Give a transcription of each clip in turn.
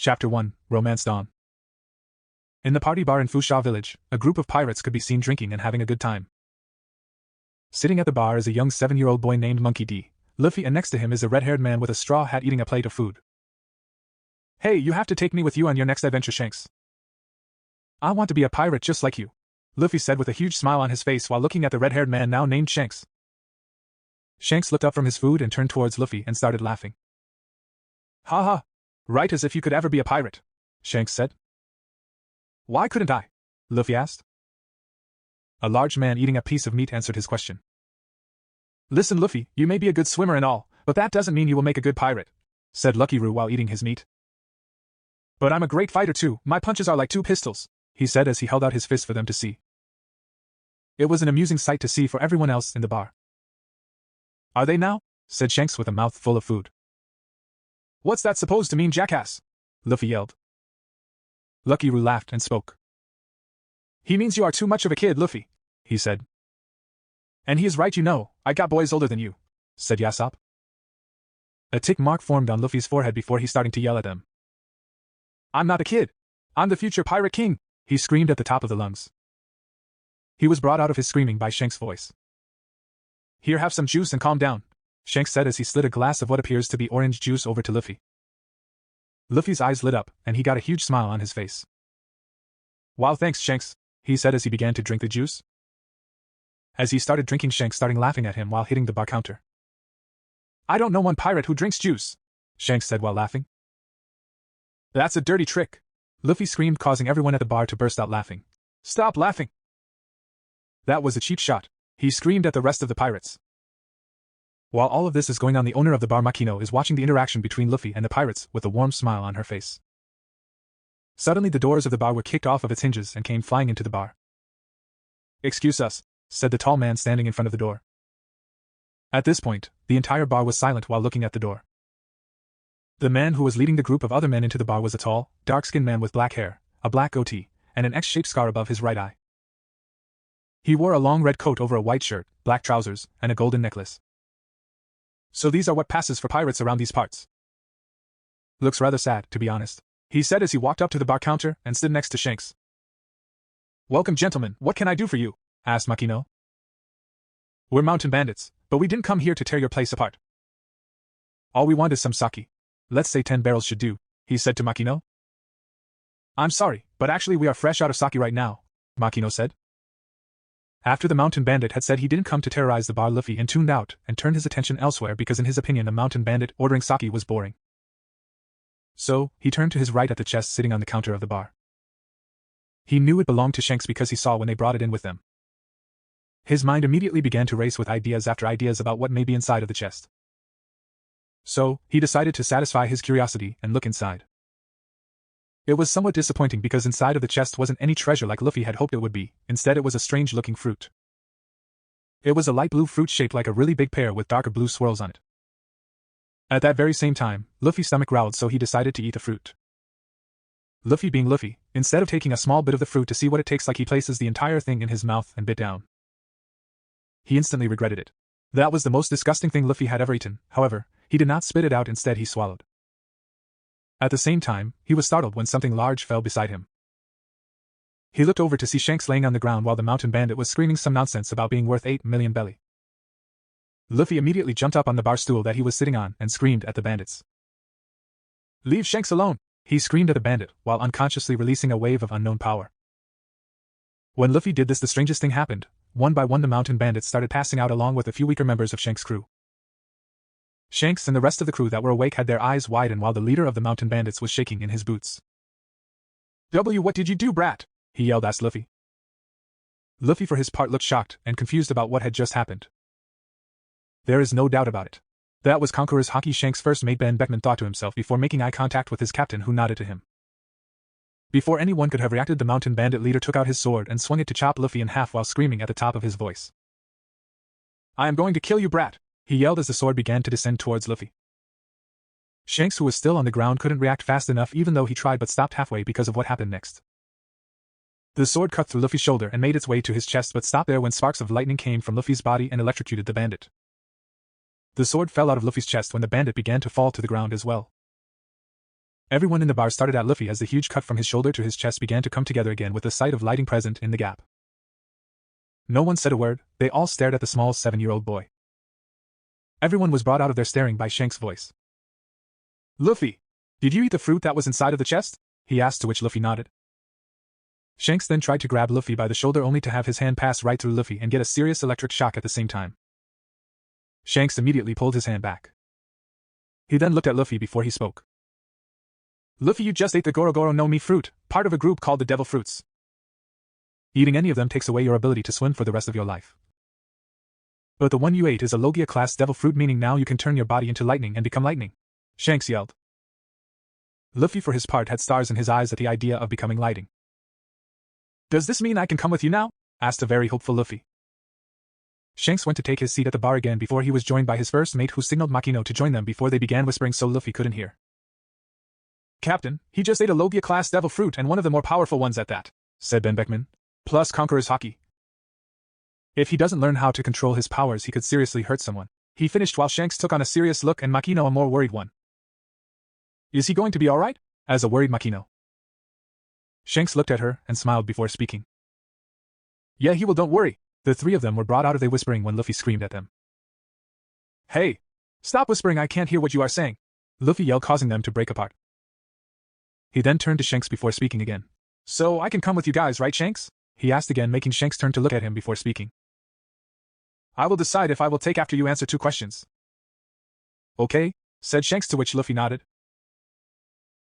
Chapter 1, Romance Dawn. In the party bar in Fusha village, a group of pirates could be seen drinking and having a good time. Sitting at the bar is a young 7-year-old boy named Monkey D. Luffy, and next to him is a red-haired man with a straw hat eating a plate of food. "Hey, you have to take me with you on your next adventure, Shanks. I want to be a pirate just like you," Luffy said with a huge smile on his face while looking at the red-haired man now named Shanks. Shanks looked up from his food and turned towards Luffy and started laughing. "Ha ha, right, as if you could ever be a pirate," Shanks said. "Why couldn't I?" Luffy asked. A large man eating a piece of meat answered his question. "Listen, Luffy, you may be a good swimmer and all, but that doesn't mean you will make a good pirate," said Lucky Roo while eating his meat. "But I'm a great fighter too, my punches are like 2 pistols, he said as he held out his fist for them to see. It was an amusing sight to see for everyone else in the bar. "Are they now?" said Shanks with a mouth full of food. "What's that supposed to mean, jackass?" Luffy yelled. Lucky Roo laughed and spoke. "He means you are too much of a kid, Luffy," he said. "And he is right, you know, I got boys older than you," said Yasopp. A tick mark formed on Luffy's forehead before he started to yell at them. "I'm not a kid. I'm the future Pirate King," he screamed at the top of the lungs. He was brought out of his screaming by Shanks' voice. "Here, have some juice and calm down," Shanks said as he slid a glass of what appears to be orange juice over to Luffy. Luffy's eyes lit up, and he got a huge smile on his face. "Wow, thanks, Shanks," he said as he began to drink the juice. As he started drinking, Shanks started laughing at him while hitting the bar counter. "I don't know one pirate who drinks juice," Shanks said while laughing. "That's a dirty trick," Luffy screamed, causing everyone at the bar to burst out laughing. "Stop laughing!" "That was a cheap shot," he screamed at the rest of the pirates. While all of this is going on, the owner of the bar, Makino, is watching the interaction between Luffy and the pirates with a warm smile on her face. Suddenly the doors of the bar were kicked off of its hinges and came flying into the bar. "Excuse us," said the tall man standing in front of the door. At this point, the entire bar was silent while looking at the door. The man who was leading the group of other men into the bar was a tall, dark-skinned man with black hair, a black goatee, and an X-shaped scar above his right eye. He wore a long red coat over a white shirt, black trousers, and a golden necklace. "So these are what passes for pirates around these parts. Looks rather sad, to be honest," he said as he walked up to the bar counter and stood next to Shanks. "Welcome, gentlemen, what can I do for you?" asked Makino. "We're mountain bandits, but we didn't come here to tear your place apart. All we want is some sake. Let's say 10 barrels should do," he said to Makino. "I'm sorry, but actually we are fresh out of sake right now," Makino said. After the mountain bandit had said he didn't come to terrorize the bar, Luffy tuned out and turned his attention elsewhere because in his opinion a mountain bandit ordering sake was boring. So, he turned to his right at the chest sitting on the counter of the bar. He knew it belonged to Shanks because he saw when they brought it in with them. His mind immediately began to race with ideas after ideas about what may be inside of the chest. So, he decided to satisfy his curiosity and look inside. It was somewhat disappointing because inside of the chest wasn't any treasure like Luffy had hoped it would be. Instead, it was a strange-looking fruit. It was a light blue fruit shaped like a really big pear with darker blue swirls on it. At that very same time, Luffy's stomach growled, so he decided to eat the fruit. Luffy being Luffy, instead of taking a small bit of the fruit to see what it tastes like, he places the entire thing in his mouth and bit down. He instantly regretted it. That was the most disgusting thing Luffy had ever eaten. However, he did not spit it out, instead he swallowed. At the same time, he was startled when something large fell beside him. He looked over to see Shanks laying on the ground while the mountain bandit was screaming some nonsense about being worth 8 million belly. Luffy immediately jumped up on the bar stool that he was sitting on and screamed at the bandits. "Leave Shanks alone!" he screamed at the bandit while unconsciously releasing a wave of unknown power. When Luffy did this, the strangest thing happened. One by one the mountain bandits started passing out along with a few weaker members of Shanks' crew. Shanks and the rest of the crew that were awake had their eyes wide, and while the leader of the mountain bandits was shaking in his boots. What did you do, brat?" he yelled at Luffy. Luffy for his part looked shocked and confused about what had just happened. There is no doubt about it. That was Conqueror's Haki, Shanks' first mate Ben Beckman thought to himself before making eye contact with his captain, who nodded to him. Before anyone could have reacted, the mountain bandit leader took out his sword and swung it to chop Luffy in half while screaming at the top of his voice. "I am going to kill you, brat!" he yelled as the sword began to descend towards Luffy. Shanks, who was still on the ground, couldn't react fast enough even though he tried, but stopped halfway because of what happened next. The sword cut through Luffy's shoulder and made its way to his chest, but stopped there when sparks of lightning came from Luffy's body and electrocuted the bandit. The sword fell out of Luffy's chest when the bandit began to fall to the ground as well. Everyone in the bar started at Luffy as the huge cut from his shoulder to his chest began to come together again with the sight of lighting present in the gap. No one said a word, they all stared at the small 7-year-old boy. Everyone was brought out of their staring by Shanks' voice. "Luffy, did you eat the fruit that was inside of the chest?" he asked, to which Luffy nodded. Shanks then tried to grab Luffy by the shoulder only to have his hand pass right through Luffy and get a serious electric shock at the same time. Shanks immediately pulled his hand back. He then looked at Luffy before he spoke. "Luffy, you just ate the Goro no Mi fruit, part of a group called the Devil Fruits. Eating any of them takes away your ability to swim for the rest of your life. But the one you ate is a Logia-class Devil Fruit, meaning now you can turn your body into lightning and become lightning," Shanks yelled. Luffy for his part had stars in his eyes at the idea of becoming lightning. "Does this mean I can come with you now?" asked a very hopeful Luffy. Shanks went to take his seat at the bar again before he was joined by his first mate, who signaled Makino to join them before they began whispering so Luffy couldn't hear. "Captain, he just ate a Logia-class Devil Fruit, and one of the more powerful ones at that," said Ben Beckman. "Plus Conqueror's Haki. If he doesn't learn how to control his powers, he could seriously hurt someone," he finished while Shanks took on a serious look and Makino a more worried one. "Is he going to be alright?" as a worried Makino. Shanks looked at her and smiled before speaking. "Yeah, he will, don't worry." The three of them were brought out of their whispering when Luffy screamed at them. "Hey! Stop whispering, I can't hear what you are saying!" Luffy yelled, causing them to break apart. He then turned to Shanks before speaking again. "So I can come with you guys, right, Shanks?" he asked again, making Shanks turn to look at him before speaking. "I will decide if I will take after you answer 2 questions. "Okay," said Shanks, to which Luffy nodded.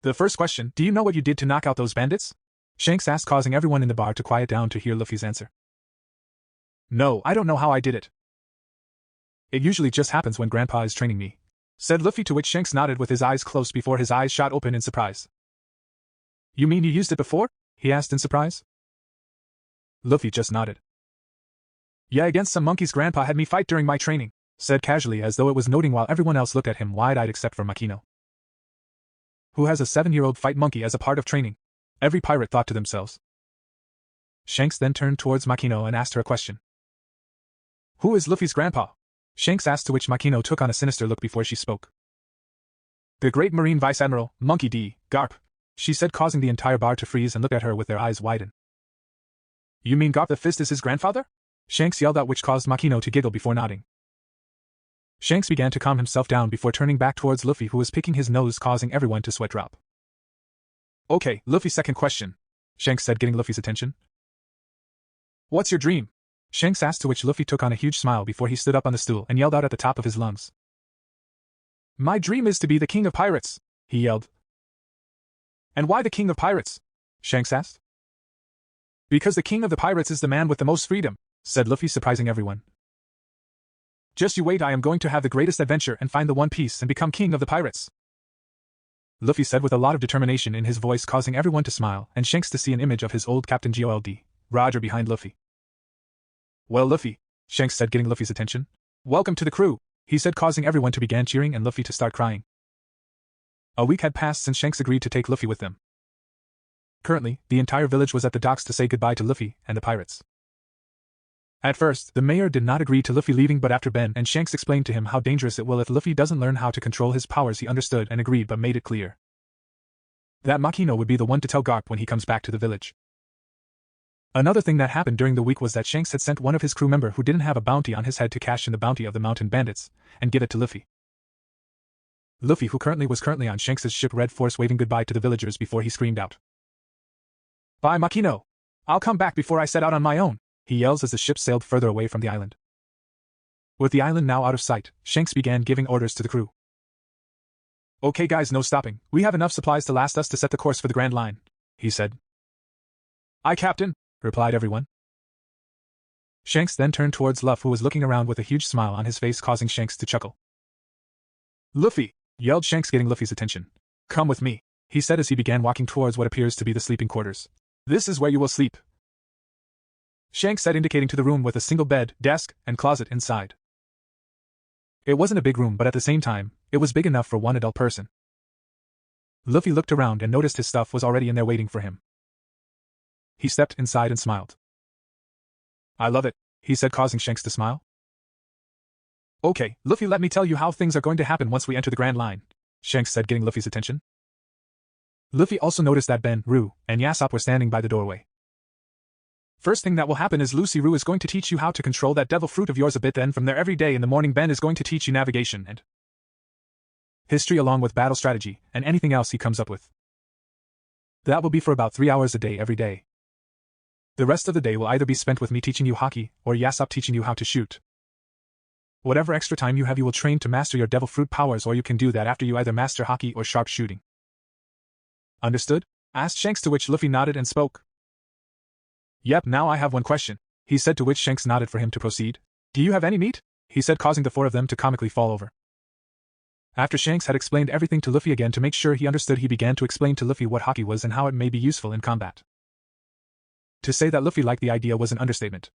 "The first question, do you know what you did to knock out those bandits?" Shanks asked, causing everyone in the bar to quiet down to hear Luffy's answer. "No, I don't know how I did it. It usually just happens when Grandpa is training me," said Luffy, to which Shanks nodded with his eyes closed before his eyes shot open in surprise. "You mean you used it before?" he asked in surprise. Luffy just nodded. "Yeah, against some monkeys Grandpa had me fight during my training," said casually as though it was noting, while everyone else looked at him wide-eyed except for Makino. Who has a 7-year-old fight monkey as a part of training? Every pirate thought to themselves. Shanks then turned towards Makino and asked her a question. "Who is Luffy's grandpa?" Shanks asked, to which Makino took on a sinister look before she spoke. "The Great Marine Vice Admiral, Monkey D. Garp," she said, causing the entire bar to freeze and look at her with their eyes widen. "You mean Garp the Fist is his grandfather?" Shanks yelled out, which caused Makino to giggle before nodding. Shanks began to calm himself down before turning back towards Luffy, who was picking his nose, causing everyone to sweat drop. "Okay, Luffy, second question," Shanks said, getting Luffy's attention. "What's your dream?" Shanks asked, to which Luffy took on a huge smile before he stood up on the stool and yelled out at the top of his lungs. "My dream is to be the king of pirates," he yelled. "And why the king of pirates?" Shanks asked. "Because the king of the pirates is the man with the most freedom," said Luffy, surprising everyone. "Just you wait, I am going to have the greatest adventure and find the One Piece and become king of the pirates," Luffy said with a lot of determination in his voice, causing everyone to smile and Shanks to see an image of his old Captain Gold Roger behind Luffy. "Well, Luffy," Shanks said, getting Luffy's attention. "Welcome to the crew," he said, causing everyone to begin cheering and Luffy to start crying. A week had passed since Shanks agreed to take Luffy with them. Currently, the entire village was at the docks to say goodbye to Luffy and the pirates. At first, the mayor did not agree to Luffy leaving, but after Ben and Shanks explained to him how dangerous it will if Luffy doesn't learn how to control his powers, he understood and agreed, but made it clear that Makino would be the one to tell Garp when he comes back to the village. Another thing that happened during the week was that Shanks had sent one of his crew member who didn't have a bounty on his head to cash in the bounty of the mountain bandits and give it to Luffy. Luffy, who was currently on Shanks' ship, Red Force, waving goodbye to the villagers before he screamed out, "Bye, Makino! I'll come back before I set out on my own," he yells as the ship sailed further away from the island. With the island now out of sight, Shanks began giving orders to the crew. "Okay guys, no stopping, we have enough supplies to last us to set the course for the Grand Line," he said. "Aye, Captain," replied everyone. Shanks then turned towards Luffy, who was looking around with a huge smile on his face, causing Shanks to chuckle. "Luffy," yelled Shanks, getting Luffy's attention. "Come with me," he said as he began walking towards what appears to be the sleeping quarters. "This is where you will sleep," Shanks said, indicating to the room with a single bed, desk, and closet inside. It wasn't a big room, but at the same time, it was big enough for one adult person. Luffy looked around and noticed his stuff was already in there waiting for him. He stepped inside and smiled. "I love it," he said, causing Shanks to smile. "Okay, Luffy, let me tell you how things are going to happen once we enter the Grand Line," Shanks said, getting Luffy's attention. Luffy also noticed that Ben, Roo, and Yasop were standing by the doorway. First thing that will happen is Lucy Roo is going to teach you how to control that devil fruit of yours a bit, then from there every day in the morning Ben is going to teach you navigation and history along with battle strategy and anything else he comes up with. That will be for about 3 hours a day every day. The rest of the day will either be spent with me teaching you hockey or Yasop teaching you how to shoot. Whatever extra time you have you will train to master your devil fruit powers, or you can do that after you either master hockey or sharp shooting. Understood? Asked Shanks, to which Luffy nodded and spoke. Yep, now I have one question, he said, to which Shanks nodded for him to proceed. Do you have any meat? He said, causing the four of them to comically fall over. After Shanks had explained everything to Luffy again to make sure he understood, he began to explain to Luffy what hockey was and how it may be useful in combat. To say that Luffy liked the idea was an understatement.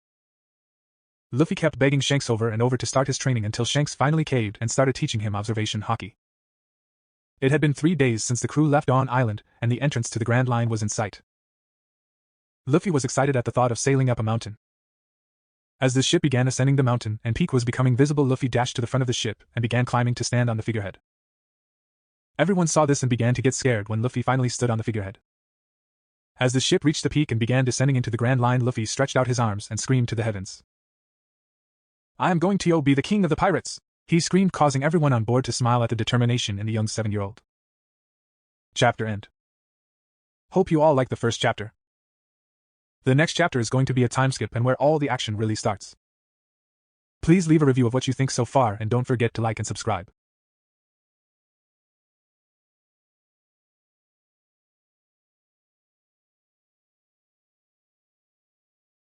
Luffy kept begging Shanks over and over to start his training until Shanks finally caved and started teaching him observation hockey. It had been 3 days since the crew left Dawn Island, and the entrance to the Grand Line was in sight. Luffy was excited at the thought of sailing up a mountain. As the ship began ascending the mountain and peak was becoming visible, Luffy dashed to the front of the ship and began climbing to stand on the figurehead. Everyone saw this and began to get scared when Luffy finally stood on the figurehead. As the ship reached the peak and began descending into the Grand Line, Luffy stretched out his arms and screamed to the heavens. I am going to be the king of the pirates, he screamed, causing everyone on board to smile at the determination in the young 7-year-old. Chapter end. Hope you all liked the first chapter. The next chapter is going to be a time skip and where all the action really starts. Please leave a review of what you think so far and don't forget to like and subscribe.